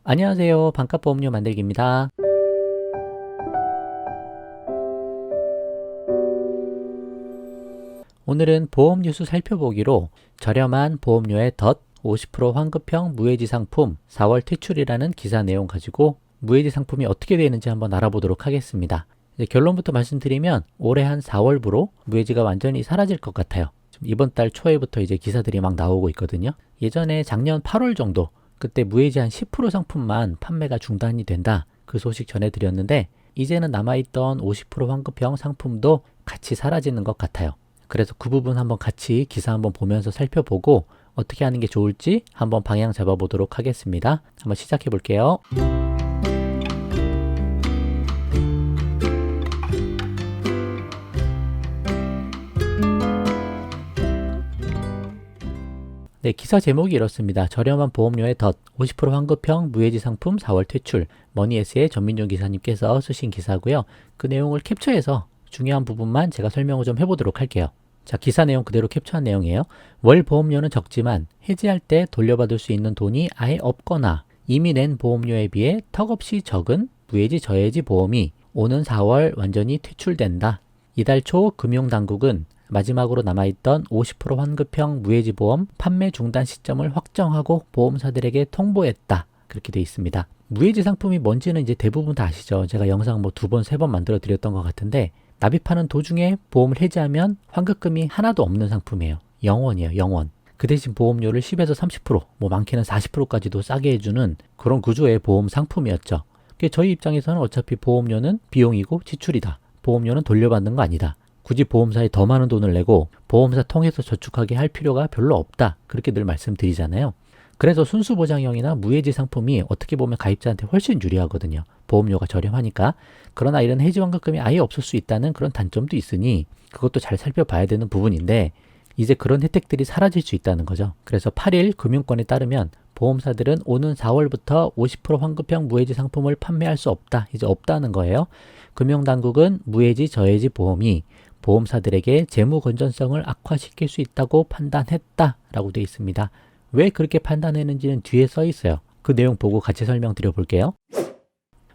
안녕하세요. 반값보험료 만들기입니다. 오늘은 보험 뉴스 살펴보기로 저렴한 보험료의 덧 50% 환급형 무해지 상품 4월 퇴출이라는 기사 내용 가지고 무해지 상품이 어떻게 되는지 한번 알아보도록 하겠습니다. 이제 결론부터 말씀드리면 올해 한 4월부로 무해지가 완전히 사라질 것 같아요. 이번 달 초에부터 이제 기사들이 막 나오고 있거든요. 예전에 작년 8월 정도 그때 무해지 한 10% 상품만 판매가 중단이 된다. 그 소식 전해드렸는데 이제는 남아있던 50% 환급형 상품도 같이 사라지는 것 같아요. 그래서 그 부분 한번 같이 기사 한번 보면서 살펴보고 어떻게 하는 게 좋을지 한번 방향 잡아보도록 하겠습니다. 한번 시작해 볼게요. 네, 기사 제목이 이렇습니다. 저렴한 보험료의 덧 50% 환급형 무해지 상품 4월 퇴출. 머니에스의 전민종 기사님께서 쓰신 기사고요. 그 내용을 캡처해서 중요한 부분만 제가 설명을 좀 해보도록 할게요. 자, 기사 내용 그대로 캡처한 내용이에요. 월 보험료는 적지만 해지할 때 돌려받을 수 있는 돈이 아예 없거나 이미 낸 보험료에 비해 턱없이 적은 무해지 저해지 보험이 오는 4월 완전히 퇴출된다. 이달 초 금융당국은 마지막으로 남아있던 50% 환급형 무해지 보험 판매 중단 시점을 확정하고 보험사들에게 통보했다. 그렇게 돼 있습니다. 무해지 상품이 뭔지는 이제 대부분 다 아시죠. 제가 영상 뭐 2번, 3번 만들어 드렸던 것 같은데 납입하는 도중에 보험을 해지하면 환급금이 하나도 없는 상품이에요. 영원이에요. 영원. 그 대신 보험료를 10에서 30%, 뭐 많게는 40%까지도 싸게 해주는 그런 구조의 보험 상품이었죠. 저희 입장에서는 어차피 보험료는 비용이고 지출이다. 보험료는 돌려받는 거 아니다. 굳이 보험사에 더 많은 돈을 내고 보험사 통해서 저축하게 할 필요가 별로 없다. 그렇게 늘 말씀드리잖아요. 그래서 순수보장형이나 무해지 상품이 어떻게 보면 가입자한테 훨씬 유리하거든요. 보험료가 저렴하니까. 그러나 이런 해지 환급금이 아예 없을 수 있다는 그런 단점도 있으니 그것도 잘 살펴봐야 되는 부분인데 이제 그런 혜택들이 사라질 수 있다는 거죠. 그래서 8일 금융권에 따르면 보험사들은 오는 4월부터 50% 환급형 무해지 상품을 판매할 수 없다. 이제 없다는 거예요. 금융당국은 무해지 저해지 보험이 보험사들에게 재무 건전성을 악화시킬 수 있다고 판단했다라고 되어 있습니다. 왜 그렇게 판단했는지는 뒤에 써 있어요. 그 내용 보고 같이 설명드려 볼게요.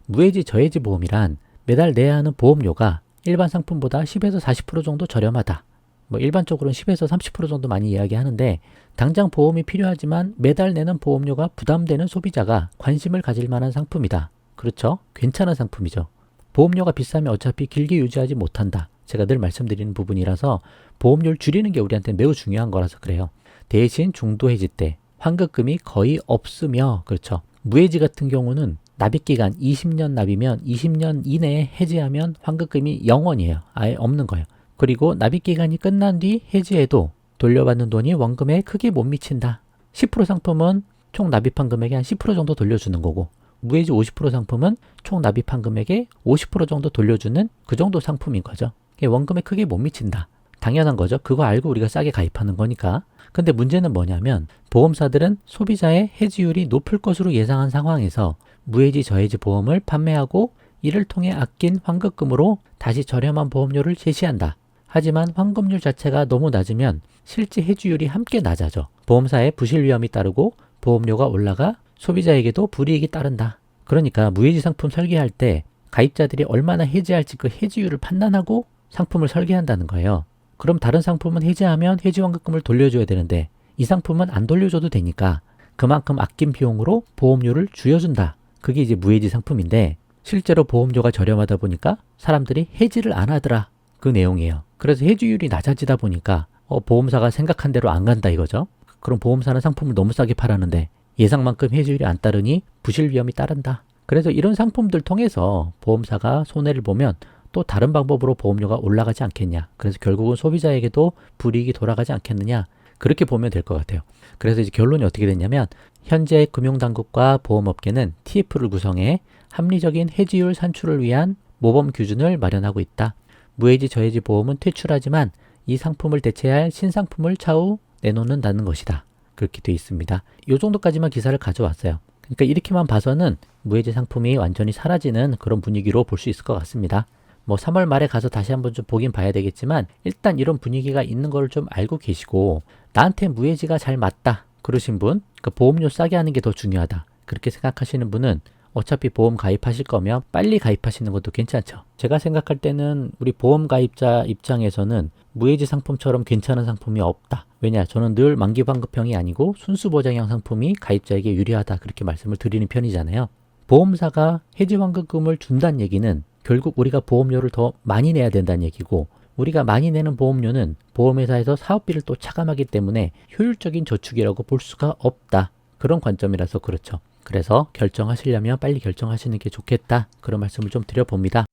무해지 저해지 보험이란 매달 내야 하는 보험료가 일반 상품보다 10에서 40% 정도 저렴하다. 뭐 일반적으로는 10에서 30% 정도 많이 이야기하는데 당장 보험이 필요하지만 매달 내는 보험료가 부담되는 소비자가 관심을 가질 만한 상품이다. 그렇죠? 괜찮은 상품이죠. 보험료가 비싸면 어차피 길게 유지하지 못한다. 제가 늘 말씀드리는 부분이라서 보험료를 줄이는 게 우리한테 매우 중요한 거라서 그래요. 대신 중도 해지 때 환급금이 거의 없으며 그렇죠. 무해지 같은 경우는 납입기간 20년 납이면 20년 이내에 해지하면 환급금이 0원이에요. 아예 없는 거예요. 그리고 납입기간이 끝난 뒤 해지해도 돌려받는 돈이 원금에 크게 못 미친다. 10% 상품은 총 납입한 금액의 한 10% 정도 돌려주는 거고 무해지 50% 상품은 총 납입한 금액의 50% 정도 돌려주는 그 정도 상품인 거죠. 원금에 크게 못 미친다. 당연한 거죠. 그거 알고 우리가 싸게 가입하는 거니까. 근데 문제는 뭐냐면 보험사들은 소비자의 해지율이 높을 것으로 예상한 상황에서 무해지 저해지 보험을 판매하고 이를 통해 아낀 환급금으로 다시 저렴한 보험료를 제시한다. 하지만 환급률 자체가 너무 낮으면 실제 해지율이 함께 낮아져 보험사의 부실 위험이 따르고 보험료가 올라가 소비자에게도 불이익이 따른다. 그러니까 무해지 상품 설계할 때 가입자들이 얼마나 해지할지 그 해지율을 판단하고 상품을 설계한다는 거예요. 그럼 다른 상품은 해지하면 해지 환급금을 돌려줘야 되는데 이 상품은 안 돌려줘도 되니까 그만큼 아낀 비용으로 보험료를 줄여준다. 그게 이제 무해지 상품인데 실제로 보험료가 저렴하다 보니까 사람들이 해지를 안 하더라. 그 내용이에요. 그래서 해지율이 낮아지다 보니까 보험사가 생각한 대로 안 간다 이거죠. 그럼 보험사는 상품을 너무 싸게 팔았는데 예상만큼 해지율이 안 따르니 부실 위험이 따른다. 그래서 이런 상품들 통해서 보험사가 손해를 보면 또 다른 방법으로 보험료가 올라가지 않겠냐. 그래서 결국은 소비자에게도 불이익이 돌아가지 않겠느냐. 그렇게 보면 될 것 같아요. 그래서 이제 결론이 어떻게 됐냐면 현재 금융당국과 보험업계는 TF를 구성해 합리적인 해지율 산출을 위한 모범 기준을 마련하고 있다. 무해지 저해지 보험은 퇴출하지만 이 상품을 대체할 신상품을 차후 내놓는다는 것이다. 그렇게 되어 있습니다. 이 정도까지만 기사를 가져왔어요. 그러니까 이렇게만 봐서는 무해지 상품이 완전히 사라지는 그런 분위기로 볼 수 있을 것 같습니다. 뭐 3월 말에 가서 다시 한번 좀 보긴 봐야 되겠지만 일단 이런 분위기가 있는 걸 좀 알고 계시고 나한테 무해지가 잘 맞다 그러신 분, 그러니까 보험료 싸게 하는 게 더 중요하다. 그렇게 생각하시는 분은 어차피 보험 가입하실 거면 빨리 가입하시는 것도 괜찮죠. 제가 생각할 때는 우리 보험 가입자 입장에서는 무해지 상품처럼 괜찮은 상품이 없다. 왜냐? 저는 늘 만기 환급형이 아니고 순수 보장형 상품이 가입자에게 유리하다. 그렇게 말씀을 드리는 편이잖아요. 보험사가 해지 환급금을 준다는 얘기는 결국 우리가 보험료를 더 많이 내야 된다는 얘기고, 우리가 많이 내는 보험료는 보험회사에서 사업비를 또 차감하기 때문에 효율적인 저축이라고 볼 수가 없다. 그런 관점이라서 그렇죠. 그래서 결정하시려면 빨리 결정하시는 게 좋겠다. 그런 말씀을 좀 드려봅니다.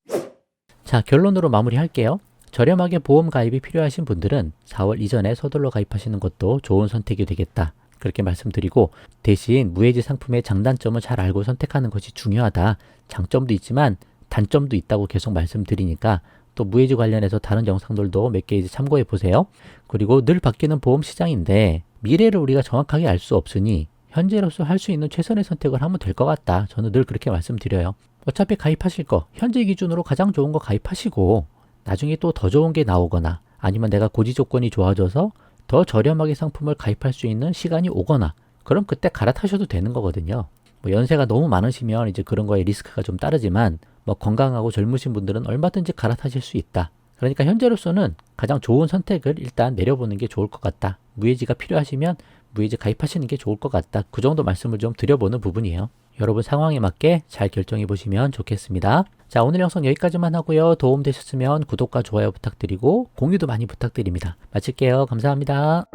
자, 결론으로 마무리할게요. 저렴하게 보험 가입이 필요하신 분들은 4월 이전에 서둘러 가입하시는 것도 좋은 선택이 되겠다. 그렇게 말씀드리고, 대신 무해지 상품의 장단점을 잘 알고 선택하는 것이 중요하다. 장점도 있지만 단점도 있다고 계속 말씀드리니까 또 무해지 관련해서 다른 영상들도 몇 개 이제 참고해 보세요. 그리고 늘 바뀌는 보험 시장인데 미래를 우리가 정확하게 알 수 없으니 현재로서 할 수 있는 최선의 선택을 하면 될 것 같다. 저는 늘 그렇게 말씀드려요. 어차피 가입하실 거 현재 기준으로 가장 좋은 거 가입하시고, 나중에 또 더 좋은 게 나오거나 아니면 내가 고지 조건이 좋아져서 더 저렴하게 상품을 가입할 수 있는 시간이 오거나, 그럼 그때 갈아타셔도 되는 거거든요. 뭐 연세가 너무 많으시면 이제 그런 거에 리스크가 좀 따르지만, 뭐 건강하고 젊으신 분들은 얼마든지 갈아타실 수 있다. 그러니까 현재로서는 가장 좋은 선택을 일단 내려보는 게 좋을 것 같다. 무해지가 필요하시면 무해지 가입하시는 게 좋을 것 같다. 그 정도 말씀을 좀 드려보는 부분이에요. 여러분 상황에 맞게 잘 결정해 보시면 좋겠습니다. 자, 오늘 영상 여기까지만 하고요. 도움 되셨으면 구독과 좋아요 부탁드리고 공유도 많이 부탁드립니다. 마칠게요. 감사합니다.